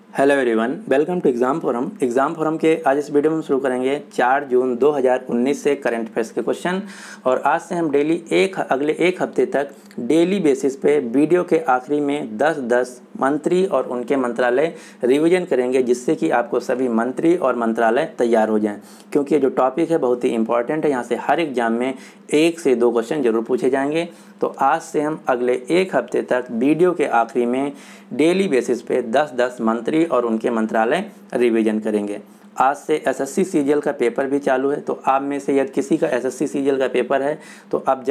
Hello everyone, welcome to exam forum के आज इस वीडियो में हम शुरू करेंगे 4 जून 2019 से करंट अफेयर्स के क्वेश्चन। और आज से हम अगले एक हफ्ते तक डेली बेसिस पे वीडियो के आखिरी में 10-10 मंत्री और उनके मंत्रालय रिवीजन करेंगे, जिससे कि आपको सभी मंत्री और मंत्रालय तैयार हो जाएं। क्योंकि ये जो टॉपिक है बहुत ही इंपॉर्टेंट है, यहाँ से हर एग्जाम में 1 से 2 क्वेश्चन जरूर पूछे जाएंगे। तो आज से हम अगले एक हफ्ते तक वीडियो के आखिरी में डेली बेसिस पे 10-10 मंत्री और उनके मंत्रालय रिवीजन करेंगे। आज से एसएससी सीजीएल का पेपर भी चालू है, तो आप में से यदि किसी का एसएससी सीजीएल का पेपर है तो आप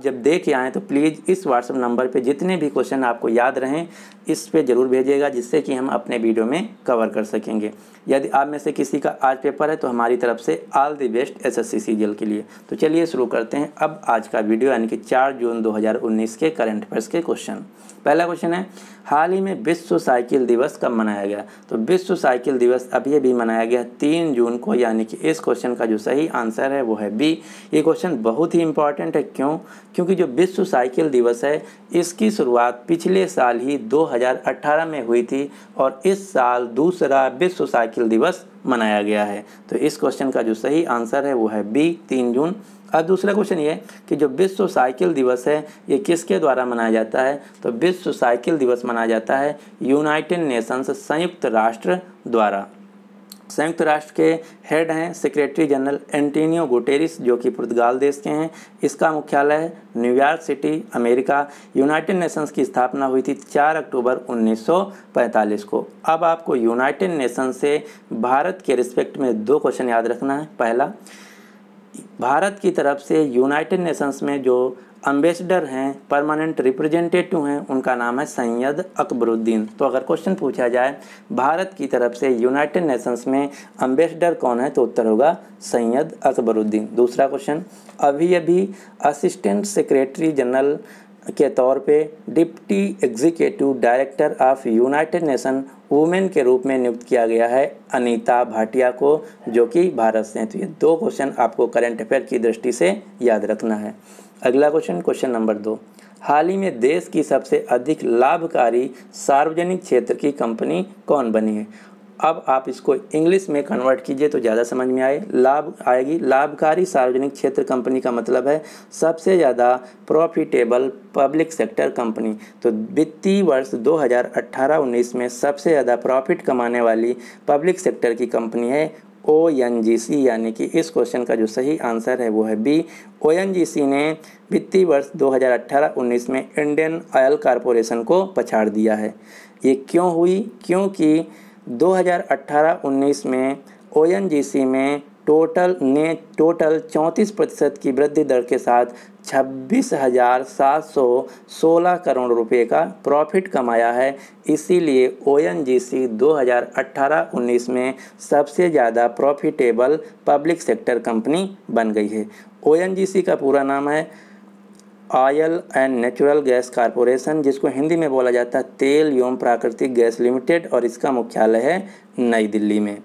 जब दे के आएँ तो प्लीज़ इस व्हाट्सएप नंबर पे जितने भी क्वेश्चन आपको याद रहें इस पे ज़रूर भेजिएगा, जिससे कि हम अपने वीडियो में कवर कर सकेंगे। यदि आप में से किसी का आज पेपर है तो हमारी तरफ से all the best SSC CGL के लिए। तो चलिए शुरू करते हैं अब आज का वीडियो, यानी कि 4 जून 2019 के करंट अफेयर्स के क्वेश्चन। पहला क्वेश्चन है, हाल ही में विश्व साइकिल दिवस कब मनाया गया? तो विश्व साइकिल दिवस अभी मनाया गया 3 जून को, यानी कि इस क्वेश्चन का जो सही आंसर है वो है बी। ये क्वेश्चन बहुत ही इंपॉर्टेंट है। क्योंकि जो विश्व साइकिल दिवस है इसकी शुरुआत पिछले साल ही 2018 में हुई थी और इस साल दूसरा विश्व साइकिल दिवस मनाया गया है। तो इस क्वेश्चन का जो सही आंसर है वो है बी, 3 जून। अब दूसरा क्वेश्चन ये कि जो विश्व साइकिल दिवस है ये किसके द्वारा मनाया जाता है? तो विश्व साइकिल दिवस मनाया जाता है यूनाइटेड नेशंस, संयुक्त राष्ट्र द्वारा। संयुक्त राष्ट्र के हेड हैं सेक्रेटरी जनरल एंटोनियो गुटेरेस, जो कि पुर्तगाल देश के हैं। इसका मुख्यालय है New York city, America. United Nations की स्थापना हुई थी 4 अक्टूबर 1945 को। अब आपको यूनाइटेड नेशंस से भारत के रिस्पेक्ट में 2 क्वेश्चन याद रखना है। पहला, भारत की तरफ से यूनाइटेड नेशंस में जो एम्बेसडर हैं, परमानेंट रिप्रेजेंटेटिव हैं, उनका नाम है सैयद अकबरुद्दीन। तो अगर क्वेश्चन पूछा जाए भारत की तरफ से यूनाइटेड नेशंस में एम्बेसडर कौन है, तो उत्तर होगा सैयद अकबरुद्दीन। दूसरा क्वेश्चन, अभी असिस्टेंट सेक्रेटरी जनरल के तौर पे deputy executive director of United nation women के रूप में नियुक्त किया गया है अनीता भाटिया को, जो कि भारत से हैं। तो ये 2 क्वेश्चन आपको करंट अफेयर की दृष्टि से याद रखना है। अगला क्वेश्चन नंबर 2, हाल ही में देश की सबसे अधिक लाभकारी सार्वजनिक क्षेत्र की कंपनी कौन बनी है? अब आप इसको इंग्लिश में कन्वर्ट कीजिए तो ज़्यादा समझ में आएगी। लाभकारी सार्वजनिक क्षेत्र कंपनी का मतलब है सबसे ज़्यादा प्रॉफिटेबल पब्लिक सेक्टर कंपनी। तो वित्तीय वर्ष 2018-19 में सबसे ज़्यादा प्रॉफिट कमाने वाली पब्लिक सेक्टर की कंपनी है ONGC, यानी कि इस क्वेश्चन का जो सही आंसर है वो है बी। ONGC ने वित्तीय वर्ष 2018-19 में इंडियन ऑयल कॉरपोरेशन को पछाड़ दिया है। ये क्यों हुई? क्योंकि 2018-19 में ONGC में टोटल 34% की वृद्धि दर के साथ 26,716 करोड़ रुपए का प्रॉफिट कमाया है। इसीलिए ONGC 2018-19 में सबसे ज़्यादा प्रॉफिटेबल पब्लिक सेक्टर कंपनी बन गई है। ONGC का पूरा नाम है oil and natural gas corporation, जिसको हिंदी में बोला जाता है तेल एवं प्राकृतिक गैस लिमिटेड, और इसका मुख्यालय है नई दिल्ली में।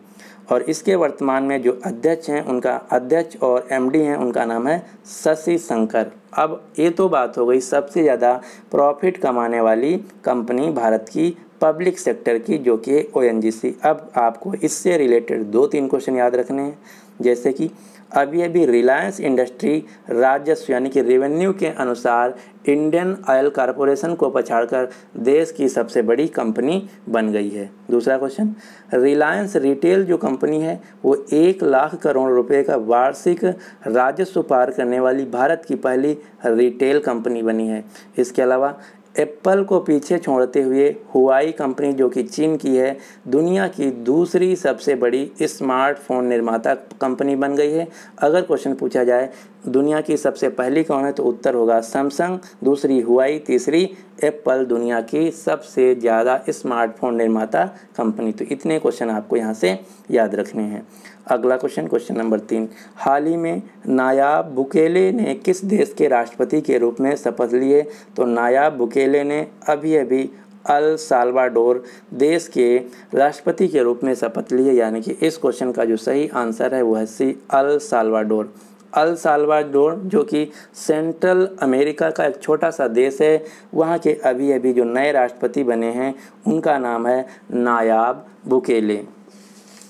और इसके वर्तमान में जो अध्यक्ष हैं, उनका अध्यक्ष और MD हैं, उनका नाम है शशि शंकर। अब ये तो बात हो गई सबसे ज़्यादा प्रॉफिट कमाने वाली कंपनी भारत की पब्लिक सेक्टर की, जो कि ONGC। अब आपको इससे रिलेटेड 2-3 क्वेश्चन याद रखने हैं, जैसे कि अभी रिलायंस इंडस्ट्री राजस्व यानी कि रेवेन्यू के अनुसार इंडियन ऑयल कॉरपोरेशन को पछाड़कर देश की सबसे बड़ी कंपनी बन गई है। दूसरा क्वेश्चन, रिलायंस रिटेल जो कंपनी है वो 1 लाख करोड़ रुपए का वार्षिक राजस्व पार करने वाली भारत की पहली रिटेल कंपनी बनी है। इसके अलावा एप्पल को पीछे छोड़ते हुए हुआई कंपनी, जो कि चीन की है, दुनिया की दूसरी सबसे बड़ी स्मार्टफोन निर्माता कंपनी बन गई है। अगर क्वेश्चन पूछा जाए दुनिया की सबसे पहली कौन है, तो उत्तर होगा सैमसंग, दूसरी हुआई, तीसरी एप्पल, दुनिया की सबसे ज़्यादा स्मार्टफोन निर्माता कंपनी। तो इतने क्वेश्चन आपको यहाँ से याद रखने हैं। अगला क्वेश्चन नंबर 3, हाल ही में नायाब बुकेले ने किस देश के राष्ट्रपति के रूप में शपथ लिए? तो नायाब बुकेले ने अभी अल साल्वाडोर देश के राष्ट्रपति के रूप में शपथ ली है, यानी कि इस क्वेश्चन का जो सही आंसर है वो है सी, अल साल्वाडोर। अल साल्वाडोर जो कि सेंट्रल अमेरिका का एक छोटा सा देश है, वहाँ के अभी अभी जो नए राष्ट्रपति बने हैं उनका नाम है नायाब बुकेले।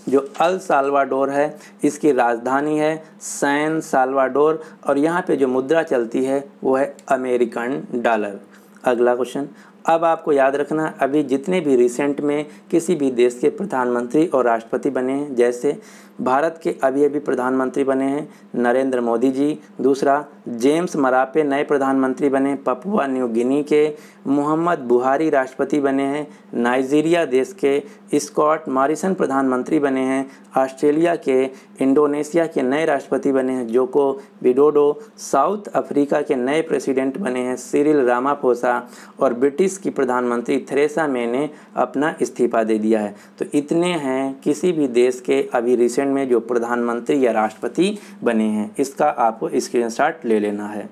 जो अल साल्वाडोर है इसकी राजधानी है सैन साल्वाडोर और यहाँ पे जो मुद्रा चलती है वो है अमेरिकन डॉलर। अगला क्वेश्चन, अब आपको याद रखना अभी जितने भी रिसेंट में किसी भी देश के प्रधानमंत्री और राष्ट्रपति बने हैं, जैसे भारत के अभी अभी प्रधानमंत्री बने हैं नरेंद्र मोदी जी, दूसरा जेम्स मरापे नए प्रधानमंत्री बने पपुआ न्यू गिनी के, मोहम्मद बुहारी राष्ट्रपति बने हैं नाइजीरिया देश के, स्कॉट मॉरिसन प्रधानमंत्री बने हैं ऑस्ट्रेलिया के, इंडोनेशिया के नए राष्ट्रपति बने हैं जोको विडोडो, साउथ अफ्रीका के नए प्रेसिडेंट बने हैं सिरिल रामाफोसा और ब्रिटिश की प्रधानमंत्री थेरेसा मे ने अपना इस्तीफा दे दिया है। तो इतने हैं किसी भी देश के अभी रिसेंट में जो प्रधानमंत्री या राष्ट्रपति बने हैं, इसका आपको स्क्रीनशॉट ले लेना है।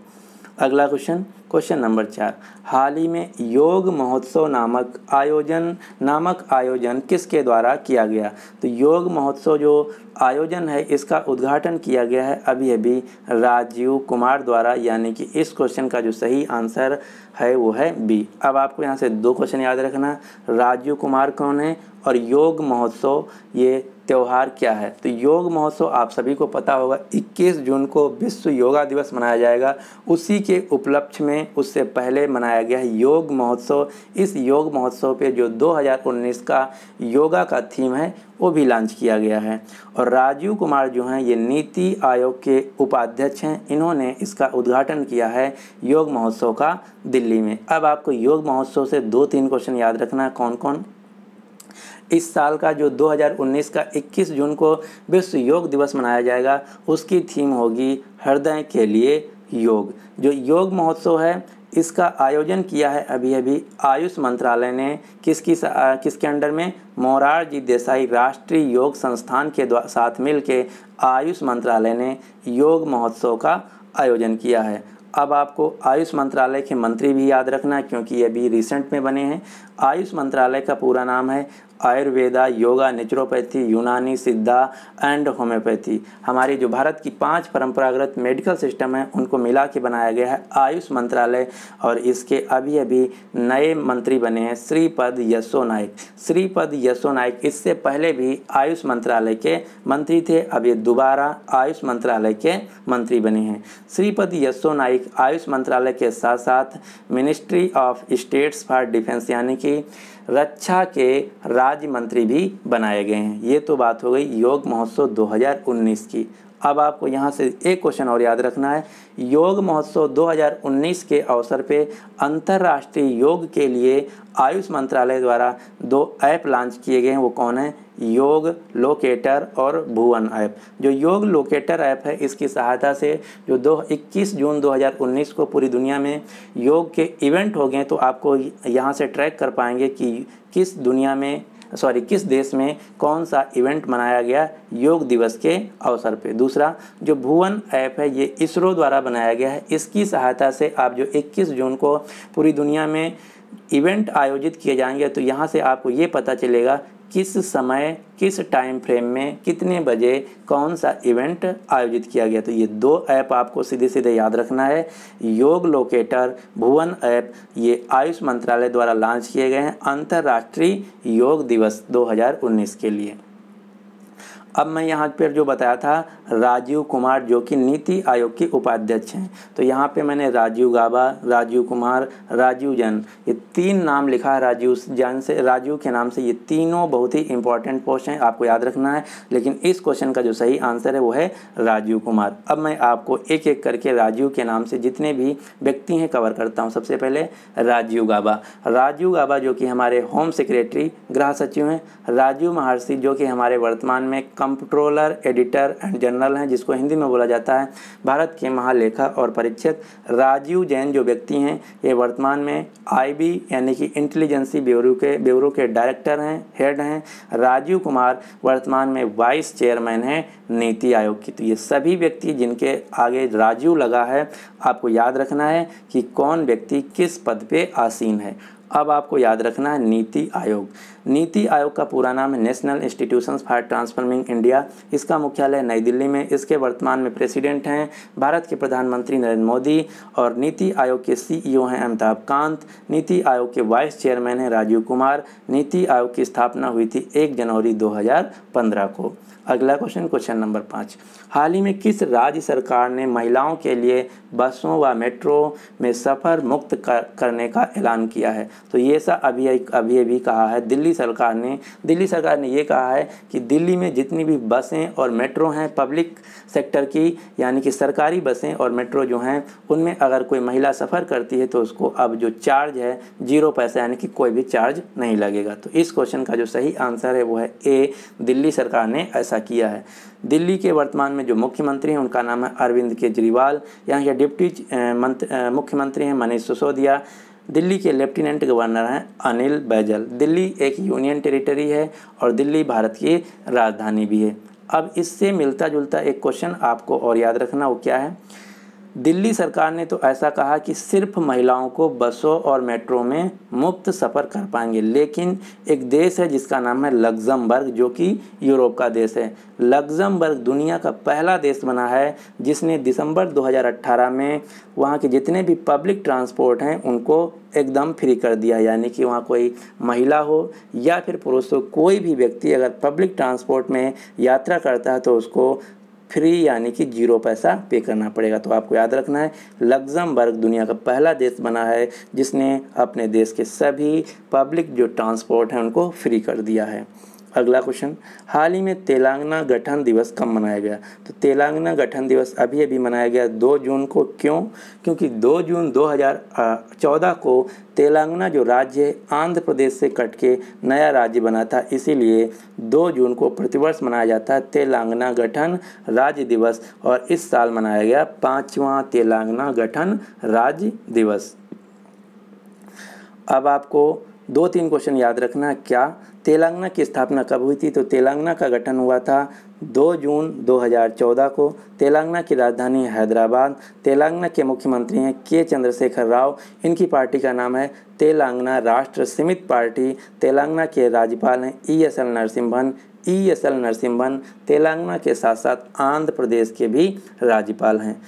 अगला क्वेश्चन, क्वेश्चन नंबर 4, हाल ही में योग महोत्सव नामक आयोजन किसके द्वारा किया गया? तो योग महोत्सव जो आयोजन है इसका उद्घाटन किया गया है अभी अभी राजीव कुमार द्वारा, यानी कि इस क्वेश्चन का जो सही आंसर है वो है बी। अब आपको यहाँ से 2 क्वेश्चन याद रखना, राजीव कुमार कौन है और योग महोत्सव ये त्यौहार क्या है? तो योग महोत्सव आप सभी को पता होगा 21 जून को विश्व योगा दिवस मनाया जाएगा, उसी के उपलक्ष्य में उससे पहले मनाया गया है योग महोत्सव। इस योग महोत्सव पे जो 2019 का योगा का थीम है वो भी लॉन्च किया गया है और राजीव कुमार जो हैं ये नीति आयोग के उपाध्यक्ष हैं, इन्होंने इसका उद्घाटन किया है योग महोत्सव का दिल्ली में। अब आपको योग महोत्सव से 2-3 क्वेश्चन याद रखना, कौन कौन? इस साल का जो 2019 का 21 जून को विश्व योग दिवस मनाया जाएगा उसकी थीम होगी हृदय के लिए योग। जो योग महोत्सव है इसका आयोजन किया है अभी अभी आयुष मंत्रालय ने, किसके अंडर में? मोरारजी देसाई राष्ट्रीय योग संस्थान के साथ मिलके आयुष मंत्रालय ने योग महोत्सव का आयोजन किया है। अब आपको आयुष मंत्रालय के मंत्री भी याद रखना क्योंकि ये भी रिसेंट में बने हैं। आयुष मंत्रालय का पूरा नाम है आयुर्वेदा, योगा, नेचुरोपैथी, यूनानी, सिद्धा एंड होम्योपैथी। हमारी जो भारत की 5 परंपरागत मेडिकल सिस्टम है उनको मिला के बनाया गया है आयुष मंत्रालय और इसके अभी अभी नए मंत्री बने हैं श्रीपद यसो नाइक। श्रीपद यसो नाइक इससे पहले भी आयुष मंत्रालय के मंत्री थे, अब ये दोबारा आयुष मंत्रालय के मंत्री बने हैं। श्रीपद यसो नाइक आयुष मंत्रालय के साथ साथ ministry of states for defence यानी कि रक्षा के राज्य मंत्री भी बनाए गए हैं। ये तो बात हो गई योग महोत्सव 2019 की। अब आपको यहाँ से एक क्वेश्चन और याद रखना है, योग महोत्सव 2019 के अवसर पे अंतर्राष्ट्रीय योग के लिए आयुष मंत्रालय द्वारा 2 ऐप लॉन्च किए गए हैं, वो कौन है? योग लोकेटर और भुवन ऐप। जो योग लोकेटर ऐप है इसकी सहायता से जो 21 जून 2019 को पूरी दुनिया में योग के इवेंट हो गए तो आपको यहाँ से ट्रैक कर पाएंगे कि किस देश में कौन सा इवेंट मनाया गया योग दिवस के अवसर पे। दूसरा जो भुवन ऐप है ये इसरो द्वारा बनाया गया है, इसकी सहायता से आप जो 21 जून को पूरी दुनिया में इवेंट आयोजित किए जाएंगे तो यहाँ से आपको ये पता चलेगा किस समय किस टाइम फ्रेम में कितने बजे कौन सा इवेंट आयोजित किया गया। तो ये 2 ऐप आपको सीधे सीधे याद रखना है, योग लोकेटर, भुवन ऐप, ये आयुष मंत्रालय द्वारा लॉन्च किए गए हैं अंतर्राष्ट्रीय योग दिवस 2019 के लिए। अब मैं यहाँ पर जो बताया था राजीव कुमार जो कि नीति आयोग के उपाध्यक्ष हैं, तो यहाँ पे मैंने राजीव गाबा, राजीव कुमार, राजीव जैन ये 3 नाम लिखा है राजीव के नाम से। ये तीनों बहुत ही इंपॉर्टेंट पोस्ट हैं, आपको याद रखना है, लेकिन इस क्वेश्चन का जो सही आंसर है वो है राजीव कुमार। अब मैं आपको एक एक करके राजीव के नाम से जितने भी व्यक्ति हैं कवर करता हूँ। सबसे पहले राजीव गाबा जो कि हमारे होम सेक्रेटरी गृह सचिव हैं। राजीव महर्षि जो कि हमारे वर्तमान में कंप्ट्रोलर एडिटर एंड जनरल हैं, जिसको हिंदी में बोला जाता है भारत के महालेखा और परीक्षक। राजीव जैन जो व्यक्ति हैं ये वर्तमान में IB यानी कि इंटेलिजेंसी ब्यूरो के डायरेक्टर हैं, हेड हैं। राजीव कुमार वर्तमान में वाइस चेयरमैन हैं नीति आयोग की। तो ये सभी व्यक्ति जिनके आगे राजीव लगा है, आपको याद रखना है कि कौन व्यक्ति किस पद पे आसीन है। अब आपको याद रखना है नीति आयोग। नीति आयोग का पूरा नाम है national institutions for transforming India. इसका मुख्यालय नई दिल्ली में। इसके वर्तमान में प्रेसिडेंट हैं भारत के प्रधानमंत्री नरेंद्र मोदी और नीति आयोग के CEO हैं अमिताभ कांत। नीति आयोग के वाइस चेयरमैन हैं राजीव कुमार। नीति आयोग की स्थापना हुई थी 1 जनवरी 2015 को। अगला क्वेश्चन नंबर 5, हाल ही में किस राज्य सरकार ने महिलाओं के लिए बसों व मेट्रो में सफ़र मुक्त करने का ऐलान किया है? तो ये सब अभी कहा है दिल्ली सरकार ने ये कहा है कि दिल्ली में जितनी भी बसें और मेट्रो हैं पब्लिक सेक्टर की, यानी कि सरकारी बसें और मेट्रो जो हैं उनमें अगर कोई महिला सफ़र करती है तो उसको अब जो चार्ज है 0 पैसा, यानी कि कोई भी चार्ज नहीं लगेगा। तो इस क्वेश्चन का जो सही आंसर है वो है ए, दिल्ली सरकार ने ऐसा किया है। दिल्ली के वर्तमान में जो मुख्यमंत्री हैं उनका नाम है अरविंद केजरीवाल। यहाँ के डिप्टी मुख्यमंत्री हैं मनीष सिसोदिया। दिल्ली के लेफ्टिनेंट गवर्नर हैं अनिल बैजल। दिल्ली एक यूनियन टेरिटरी है और दिल्ली भारत की राजधानी भी है। अब इससे मिलता जुलता एक क्वेश्चन आपको और याद रखना, वो क्या है? दिल्ली सरकार ने तो ऐसा कहा कि सिर्फ महिलाओं को बसों और मेट्रो में मुफ्त सफ़र कर पाएंगे, लेकिन एक देश है जिसका नाम है लग्जमबर्ग, जो कि यूरोप का देश है। लग्जमबर्ग दुनिया का पहला देश बना है जिसने दिसंबर 2018 में वहाँ के जितने भी पब्लिक ट्रांसपोर्ट हैं उनको एकदम फ्री कर दिया, यानी कि वहाँ कोई महिला हो या फिर पुरुष हो, कोई भी व्यक्ति अगर पब्लिक ट्रांसपोर्ट में यात्रा करता है तो उसको फ्री यानी कि 0 पैसा पे करना पड़ेगा। तो आपको याद रखना है लग्जमबर्ग दुनिया का पहला देश बना है जिसने अपने देश के सभी पब्लिक जो ट्रांसपोर्ट हैं उनको फ्री कर दिया है। अगला क्वेश्चन, हाल ही में तेलंगाना गठन दिवस कब मनाया गया? तो तेलंगाना गठन दिवस अभी मनाया गया 2 जून को। क्यों? क्योंकि 2 जून 2014 को तेलंगाना जो राज्य है आंध्र प्रदेश से कट के नया राज्य बना था, इसीलिए 2 जून को प्रतिवर्ष मनाया जाता है तेलंगाना गठन राज्य दिवस, और इस साल मनाया गया 5वां तेलंगाना गठन राज्य दिवस। अब आपको 2-3 क्वेश्चन याद रखना। क्या तेलंगाना की स्थापना कब हुई थी? तो तेलंगाना का गठन हुआ था 2 जून 2014 को। तेलंगाना की राजधानी है हैदराबाद। तेलंगाना के मुख्यमंत्री हैं के चंद्रशेखर राव। इनकी पार्टी का नाम है तेलंगाना राष्ट्र समिति पार्टी। तेलंगाना के राज्यपाल हैं ESL नरसिम्हन तेलंगाना के साथ साथ आंध्र प्रदेश के भी राज्यपाल हैं।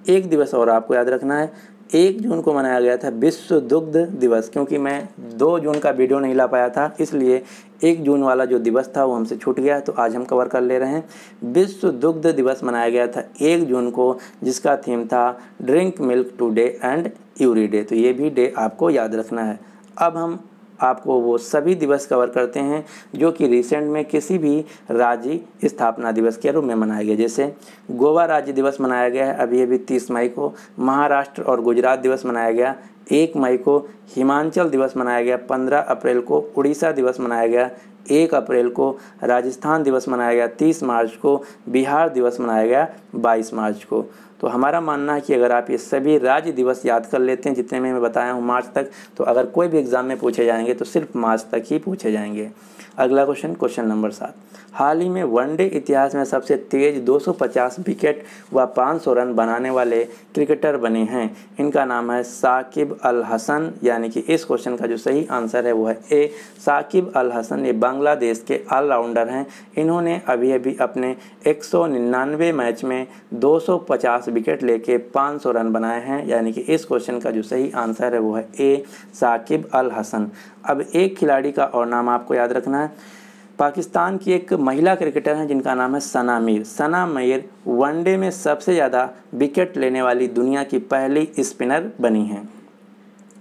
एक दिवस और आपको याद रखना है, 1 जून को मनाया गया था विश्व दुग्ध दिवस। क्योंकि मैं 2 जून का वीडियो नहीं ला पाया था, इसलिए 1 जून वाला जो दिवस था वो हमसे छूट गया, तो आज हम कवर कर ले रहे हैं। विश्व दुग्ध दिवस मनाया गया था 1 जून को, जिसका थीम था drink milk today and every day. तो ये भी डे आपको याद रखना है। अब हम आपको वो सभी दिवस कवर करते हैं जो कि रिसेंट में किसी भी राज्य स्थापना दिवस के रूप में मनाया गया। जैसे गोवा राज्य दिवस मनाया गया है अभी 30 मई को। महाराष्ट्र और गुजरात दिवस मनाया गया 1 मई को। हिमाचल दिवस मनाया गया 15 अप्रैल को। उड़ीसा दिवस मनाया गया 1 अप्रैल को। राजस्थान दिवस मनाया गया 30 मार्च को। बिहार दिवस मनाया गया 22 मार्च को। तो हमारा मानना है कि अगर आप ये सभी राज्य दिवस याद कर लेते हैं जितने में मैं बताया हूँ मार्च तक, तो अगर कोई भी एग्ज़ाम में पूछे जाएंगे तो सिर्फ मार्च तक ही पूछे जाएंगे। अगला क्वेश्चन नंबर 7, हाल ही में वनडे इतिहास में सबसे तेज़ 250 विकेट व 500 रन बनाने वाले क्रिकेटर बने हैं। इनका नाम है साकिब अल हसन, यानी कि इस क्वेश्चन का जो सही आंसर है वो है ए, साकिब अल हसन। ये बांग्लादेश के ऑलराउंडर हैं। इन्होंने अभी अपने 199 मैच में 250 विकेट लेके 500 रन बनाए हैं, यानी कि इस क्वेश्चन का जो सही आंसर है वो है ए, साकिब अल हसन। अब एक खिलाड़ी का और नाम आपको याद रखना है। पाकिस्तान की एक महिला क्रिकेटर हैं जिनका नाम है सना मीर। सना मीर वनडे में सबसे ज़्यादा विकेट लेने वाली दुनिया की पहली स्पिनर बनी हैं।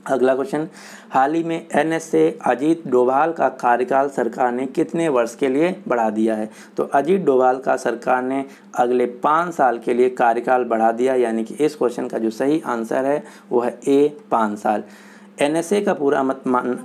अगला क्वेश्चन, हाल ही में NSA अजीत डोभाल का कार्यकाल सरकार ने कितने वर्ष के लिए बढ़ा दिया है? तो अजीत डोभाल का सरकार ने अगले 5 साल के लिए कार्यकाल बढ़ा दिया, यानी कि इस क्वेश्चन का जो सही आंसर है वो है ए, 5 साल। NSA का पूरा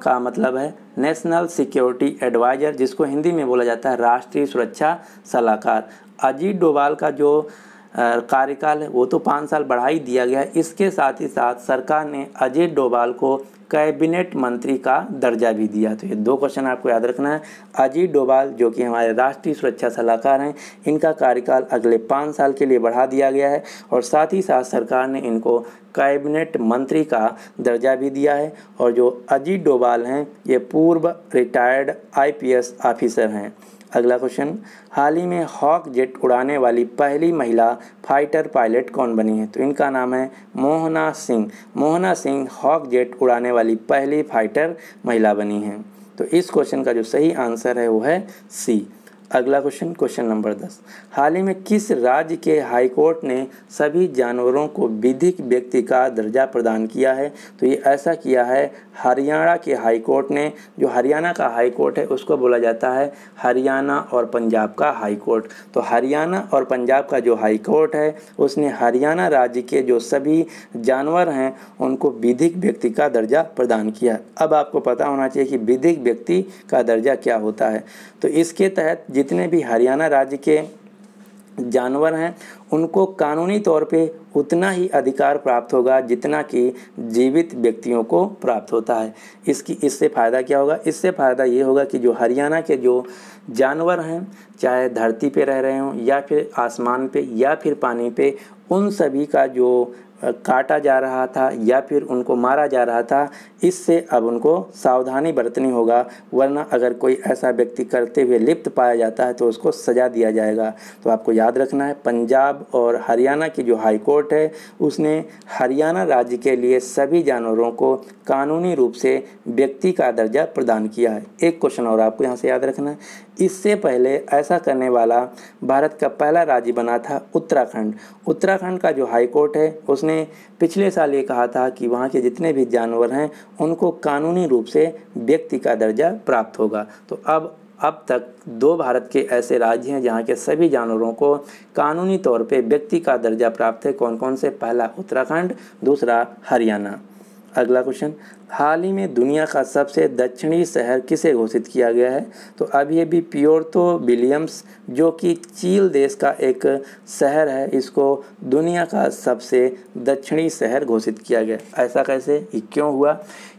का मतलब है नेशनल सिक्योरिटी एडवाइज़र, जिसको हिंदी में बोला जाता है राष्ट्रीय सुरक्षा सलाहकार। अजीत डोभाल का जो कार्यकाल है वो तो 5 साल बढ़ा ही दिया गया है। इसके साथ ही साथ सरकार ने अजीत डोभाल को कैबिनेट मंत्री का दर्जा भी दिया। तो ये 2 क्वेश्चन आपको याद रखना है। अजीत डोभाल जो कि हमारे राष्ट्रीय सुरक्षा सलाहकार हैं, इनका कार्यकाल अगले 5 साल के लिए बढ़ा दिया गया है और साथ ही साथ सरकार ने इनको कैबिनेट मंत्री का दर्जा भी दिया है। और जो अजीत डोभाल हैं ये पूर्व रिटायर्ड IPS ऑफिसर हैं। अगला क्वेश्चन, हाल ही में हॉक जेट उड़ाने वाली पहली महिला फाइटर पायलट कौन बनी है? तो इनका नाम है मोहना सिंह। मोहना सिंह हॉक जेट उड़ाने वाली पहली फाइटर महिला बनी हैं। तो इस क्वेश्चन का जो सही आंसर है वो है सी। अगला क्वेश्चन, क्वेश्चन नंबर 10, हाल ही में किस राज्य के हाईकोर्ट ने सभी जानवरों को विधिक व्यक्ति का दर्जा प्रदान किया है? तो ये ऐसा किया है हरियाणा के हाईकोर्ट ने। जो हरियाणा का हाईकोर्ट है उसको बोला जाता है हरियाणा और पंजाब का हाईकोर्ट। तो हरियाणा और पंजाब का जो हाईकोर्ट है उसने हरियाणा राज्य के जो सभी जानवर हैं उनको विधिक व्यक्ति का दर्जा प्रदान किया। अब आपको पता होना चाहिए कि विधिक व्यक्ति का दर्जा क्या होता है। तो इसके तहत जितने भी हरियाणा राज्य के जानवर हैं उनको कानूनी तौर पे उतना ही अधिकार प्राप्त होगा जितना कि जीवित व्यक्तियों को प्राप्त होता है। इससे फ़ायदा क्या होगा? इससे फ़ायदा ये होगा कि जो हरियाणा के जो जानवर हैं, चाहे धरती पे रह रहे हों या फिर आसमान पे या फिर पानी पे, उन सभी का जो काटा जा रहा था या फिर उनको मारा जा रहा था, इससे अब उनको सावधानी बरतनी होगा, वरना अगर कोई ऐसा व्यक्ति करते हुए लिप्त पाया जाता है तो उसको सज़ा दिया जाएगा। तो आपको याद रखना है, पंजाब और हरियाणा की जो हाई कोर्ट है उसने हरियाणा राज्य के लिए सभी जानवरों को कानूनी रूप से व्यक्ति का दर्जा प्रदान किया है। एक क्वेश्चन और आपको यहाँ से याद रखना है, इससे पहले ऐसा करने वाला भारत का पहला राज्य बना था उत्तराखंड। उत्तराखंड का जो हाई कोर्ट है उसने पिछले साल ये कहा था कि वहाँ के जितने भी जानवर हैं उनको कानूनी रूप से व्यक्ति का दर्जा प्राप्त होगा। तो अब तक 2 भारत के ऐसे राज्य हैं जहाँ के सभी जानवरों को कानूनी तौर पे व्यक्ति का दर्जा प्राप्त है। कौन कौन से? पहला उत्तराखंड, दूसरा हरियाणा। अगला क्वेश्चन, हाल ही में दुनिया का सबसे दक्षिणी शहर किसे घोषित किया गया है? तो अभी अभी प्योर्तो विलियम्स जो कि चील देश का एक शहर है, इसको दुनिया का सबसे दक्षिणी शहर घोषित किया गया। ऐसा कैसे, ये क्यों हुआ?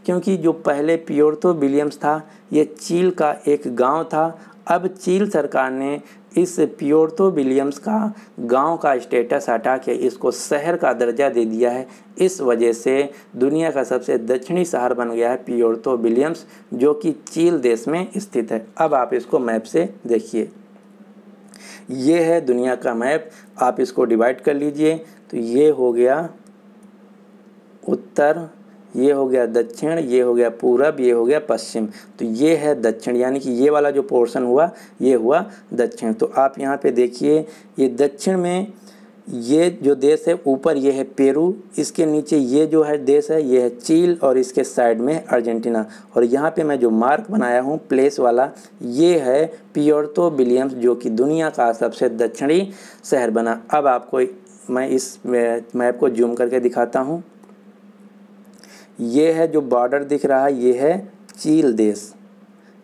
क्योंकि जो पहले प्योर्तो विलियम्स था ये चील का एक गांव था। अब चील सरकार ने इस प्योर्तो विलियम्स का गांव का स्टेटस हटा के इसको शहर का दर्जा दे दिया है। इस वजह से दुनिया का सबसे दक्षिणी शहर बन गया है प्योर्तो विलियम्स, जो कि चील देश में स्थित है। अब आप इसको मैप से देखिए, ये है दुनिया का मैप। आप इसको डिवाइड कर लीजिए। तो ये हो गया उत्तर, ये हो गया दक्षिण, ये हो गया पूरब, ये हो गया पश्चिम। तो ये है दक्षिण, यानी कि ये वाला जो पोर्शन हुआ ये हुआ दक्षिण। तो आप यहाँ पे देखिए, ये दक्षिण में ये जो देश है ऊपर ये है पेरू, इसके नीचे ये जो है देश है ये है चील और इसके साइड में अर्जेंटीना। और यहाँ पे मैं जो मार्क बनाया हूँ प्लेस वाला, ये है प्योर्तो विलियम्स जो कि दुनिया का सबसे दक्षिणी शहर बना। अब आपको मैं इस मैप को जूम करके दिखाता हूँ। ये है जो बॉर्डर दिख रहा है ये है चील देश।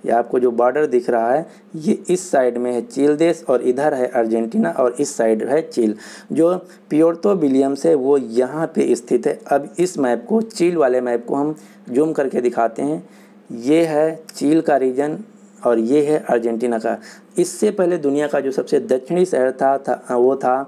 ये आपको जो बॉर्डर दिख रहा है ये इस साइड में है चील देश और इधर है अर्जेंटीना और इस साइड है चील। जो प्योर्तो विलियम्स है वो यहाँ पे स्थित है। अब इस मैप को, चील वाले मैप को हम जूम करके दिखाते हैं। ये है चील का रीजन और ये है अर्जेंटीना का। इससे पहले दुनिया का जो सबसे दक्षिणी शहर था वो था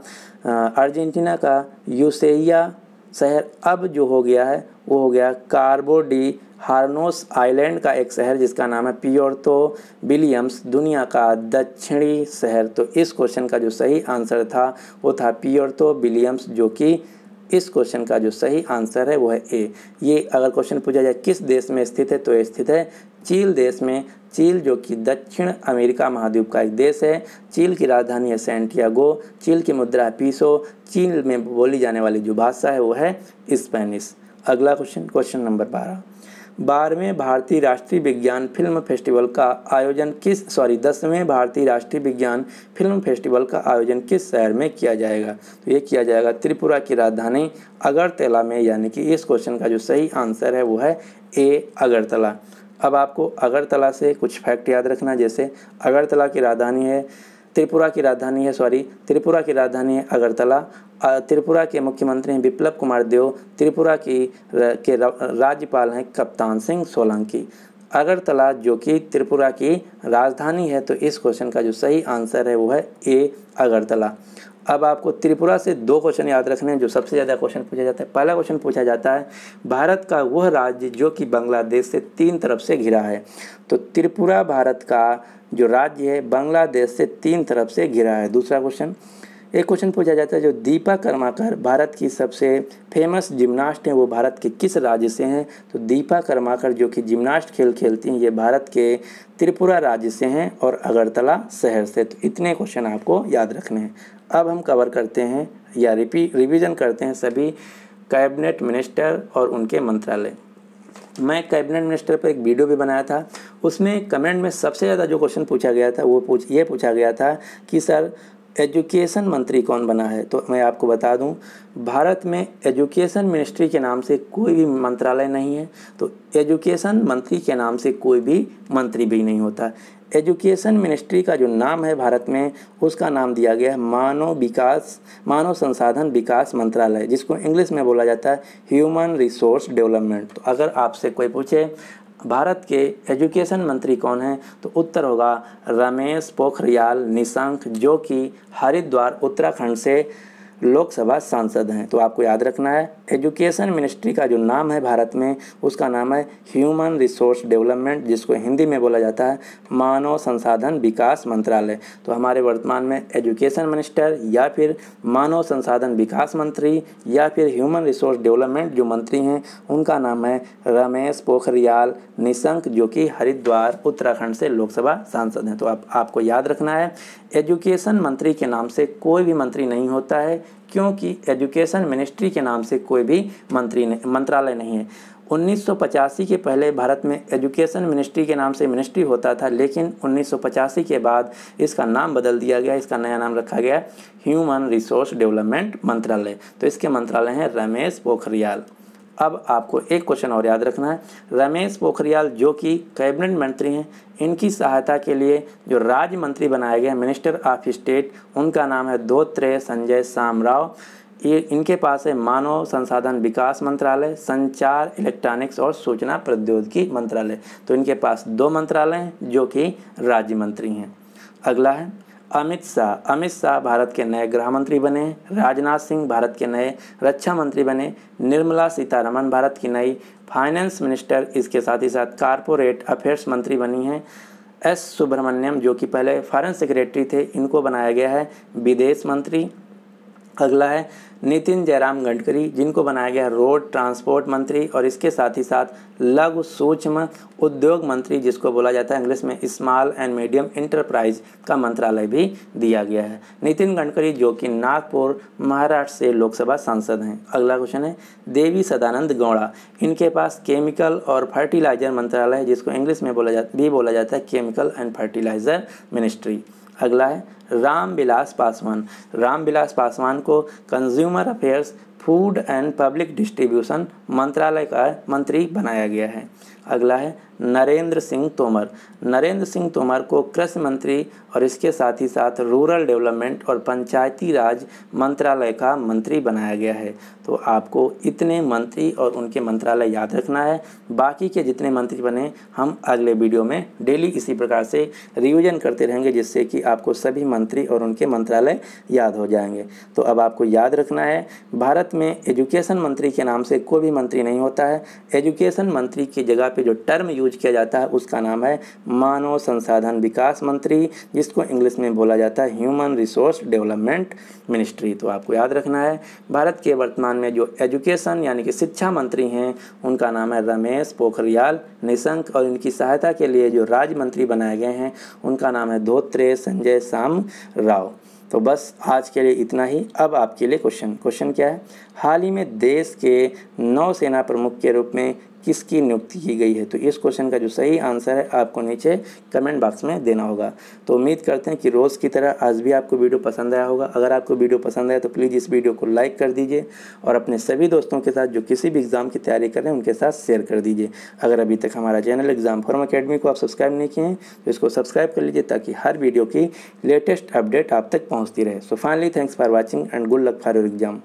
अर्जेंटीना का यूसेइया शहर। अब जो हो गया है वो हो गया कार्बो डी हार्नोस आइलैंड का एक शहर जिसका नाम है प्योर्तो विलियम्स, दुनिया का दक्षिणी शहर। तो इस क्वेश्चन का जो सही आंसर था वो था प्योर्तो विलियम्स, जो कि इस क्वेश्चन का जो सही आंसर है वो है ए। ये अगर क्वेश्चन पूछा जाए किस देश में स्थित है तो ये स्थित है चील देश में। चील जो कि दक्षिण अमेरिका महाद्वीप का एक देश है। चील की राजधानी है सैंटियागो। चील की मुद्रा है पीसो। चील में बोली जाने वाली जो भाषा है वो है स्पेनिश। अगला क्वेश्चन, क्वेश्चन नंबर 12, 12वें भारतीय राष्ट्रीय विज्ञान फिल्म फेस्टिवल का आयोजन 10वें भारतीय राष्ट्रीय विज्ञान फिल्म फेस्टिवल का आयोजन किस शहर में किया जाएगा? तो ये किया जाएगा त्रिपुरा की राजधानी अगरतला में, यानी कि इस क्वेश्चन का जो सही आंसर है वो है ए अगरतला। अब आपको अगरतला से कुछ फैक्ट याद रखना, जैसे अगरतला की राजधानी है त्रिपुरा की राजधानी है अगरतला। त्रिपुरा के मुख्यमंत्री हैं बिप्लब कुमार देव। त्रिपुरा के राज्यपाल हैं कप्तान सिंह सोलंकी। अगरतला जो कि त्रिपुरा की राजधानी है, तो इस क्वेश्चन का जो सही आंसर है वो है ए अगरतला। अब आपको त्रिपुरा से 2 क्वेश्चन याद रखने हैं जो सबसे ज़्यादा क्वेश्चन पूछा जाता है। पहला क्वेश्चन पूछा जाता है भारत का वह राज्य जो कि बांग्लादेश से 3 तरफ से घिरा है। तो त्रिपुरा भारत का जो राज्य है बांग्लादेश से 3 तरफ से घिरा है। दूसरा क्वेश्चन, एक क्वेश्चन पूछा जाता है जो दीपा कर्माकर भारत की सबसे फेमस जिम्नास्ट हैं वो भारत के किस राज्य से हैं। तो दीपा कर्माकर जो कि जिम्नास्ट खेल खेलती हैं ये भारत के त्रिपुरा राज्य से हैं और अगरतला शहर से। तो इतने क्वेश्चन आपको याद रखने हैं। अब हम कवर करते हैं या रिवीजन करते हैं सभी कैबिनेट मिनिस्टर और उनके मंत्रालय। मैं कैबिनेट मिनिस्टर पर एक वीडियो भी बनाया था, उसमें कमेंट में सबसे ज़्यादा जो क्वेश्चन पूछा गया था वो ये पूछा गया था कि सर एजुकेशन मंत्री कौन बना है। तो मैं आपको बता दूं भारत में एजुकेशन मिनिस्ट्री के नाम से कोई भी मंत्रालय नहीं है। तो एजुकेशन मंत्री के नाम से कोई भी मंत्री भी नहीं होता। एजुकेशन मिनिस्ट्री का जो नाम है भारत में उसका नाम दिया गया है मानव संसाधन विकास मंत्रालय, जिसको इंग्लिश में बोला जाता है ह्यूमन रिसोर्स डेवलपमेंट। तो अगर आपसे कोई पूछे भारत के एजुकेशन मंत्री कौन हैं तो उत्तर होगा रमेश पोखरियाल निशंक, जो कि हरिद्वार उत्तराखंड से लोकसभा सांसद हैं। तो आपको याद रखना है एजुकेशन मिनिस्ट्री का जो नाम है भारत में उसका नाम है ह्यूमन रिसोर्स डेवलपमेंट, जिसको हिंदी में बोला जाता है मानव संसाधन विकास मंत्रालय। तो हमारे वर्तमान में एजुकेशन मिनिस्टर या फिर मानव संसाधन विकास मंत्री या फिर ह्यूमन रिसोर्स डेवलपमेंट जो मंत्री हैं उनका नाम है रमेश पोखरियाल निशंक, जो कि हरिद्वार उत्तराखंड से लोकसभा सांसद हैं। तो आपको याद रखना है एजुकेशन मंत्री के नाम से कोई भी मंत्री नहीं होता है, क्योंकि एजुकेशन मिनिस्ट्री के नाम से कोई भी मंत्रालय नहीं है। 1985 के पहले भारत में एजुकेशन मिनिस्ट्री के नाम से मिनिस्ट्री होता था, लेकिन 1985 के बाद इसका नाम बदल दिया गया। इसका नया नाम रखा गया ह्यूमन रिसोर्स डेवलपमेंट मंत्रालय। तो इसके मंत्रालय हैं रमेश पोखरियाल। अब आपको एक क्वेश्चन और याद रखना है, रमेश पोखरियाल जो कि कैबिनेट मंत्री हैं, इनकी सहायता के लिए जो राज्य मंत्री बनाए गए मिनिस्टर ऑफ स्टेट उनका नाम है धोत्रे संजय शामराव। ये इनके पास है मानव संसाधन विकास मंत्रालय, संचार इलेक्ट्रॉनिक्स और सूचना प्रौद्योगिकी मंत्रालय। तो इनके पास 2 मंत्रालय हैं जो कि राज्य मंत्री हैं। अगला है अमित शाह भारत के नए गृह मंत्री बने। राजनाथ सिंह भारत के नए रक्षा मंत्री बने। निर्मला सीतारमण भारत की नई फाइनेंस मिनिस्टर, इसके साथ ही साथ कारपोरेट अफेयर्स मंत्री बनी हैं। एस सुब्रमण्यम जो कि पहले फॉरेन सेक्रेटरी थे, इनको बनाया गया है विदेश मंत्री। अगला है नितिन जयराम गडकरी, जिनको बनाया गया रोड ट्रांसपोर्ट मंत्री, और इसके साथ ही साथ लघु सूक्ष्म उद्योग मंत्री, जिसको बोला जाता है इंग्लिश में स्मॉल एंड मीडियम इंटरप्राइज का मंत्रालय भी दिया गया है। नितिन गडकरी जो कि नागपुर महाराष्ट्र से लोकसभा सांसद हैं। अगला क्वेश्चन है देवी सदानंद गौड़ा, इनके पास केमिकल और फर्टिलाइजर मंत्रालय है, जिसको इंग्लिश में बोला जाता है केमिकल एंड फर्टिलाइजर मिनिस्ट्री। अगला है रामविलास पासवान को consumer affairs food and public distribution मंत्रालय का मंत्री बनाया गया है। अगला है नरेंद्र सिंह तोमर को कृषि मंत्री और इसके साथ ही साथ रूरल डेवलपमेंट और पंचायती राज मंत्रालय का मंत्री बनाया गया है। तो आपको इतने मंत्री और उनके मंत्रालय याद रखना है। बाकी के जितने मंत्री बने हम अगले वीडियो में डेली इसी प्रकार से रिवीजन करते रहेंगे, जिससे कि आपको सभी मंत्री और उनके मंत्रालय याद हो जाएंगे। तो अब आपको याद रखना है भारत में एजुकेशन मंत्री के नाम से कोई भी मंत्री नहीं होता है। एजुकेशन मंत्री की जगह पे जो टर्म यूज किया जाता है उसका नाम है मानव संसाधन विकास मंत्री, जिसको इंग्लिश में बोला जाता है ह्यूमन रिसोर्स डेवलपमेंट मिनिस्ट्री। तो आपको याद रखना है भारत के वर्तमान में जो एजुकेशन यानी कि शिक्षा मंत्री हैं उनका नाम है रमेश पोखरियाल निशंक, और इनकी सहायता के लिए जो राज्य मंत्री बनाए गए हैं उनका नाम है धोत्रे संजय शामराव। तो बस आज के लिए इतना ही। अब आपके लिए क्वेश्चन क्या है, हाल ही में देश के नौसेना प्रमुख के रूप में किसकी नियुक्ति की गई है। तो इस क्वेश्चन का जो सही आंसर है आपको नीचे कमेंट बॉक्स में देना होगा। तो उम्मीद करते हैं कि रोज़ की तरह आज भी आपको वीडियो पसंद आया होगा। अगर आपको वीडियो पसंद आया तो प्लीज़ इस वीडियो को लाइक कर दीजिए और अपने सभी दोस्तों के साथ जो किसी भी एग्ज़ाम की तैयारी कर रहे हैं उनके साथ शेयर कर दीजिए। अगर अभी तक हमारा चैनल एग्जाम फॉर्म अकेडमी को आप सब्सक्राइब नहीं किए हैं तो इसको सब्सक्राइब कर लीजिए ताकि हर वीडियो की लेटेस्ट अपडेट आप तक पहुँचती रहे। So finally thanks for watching and good luck for your exam.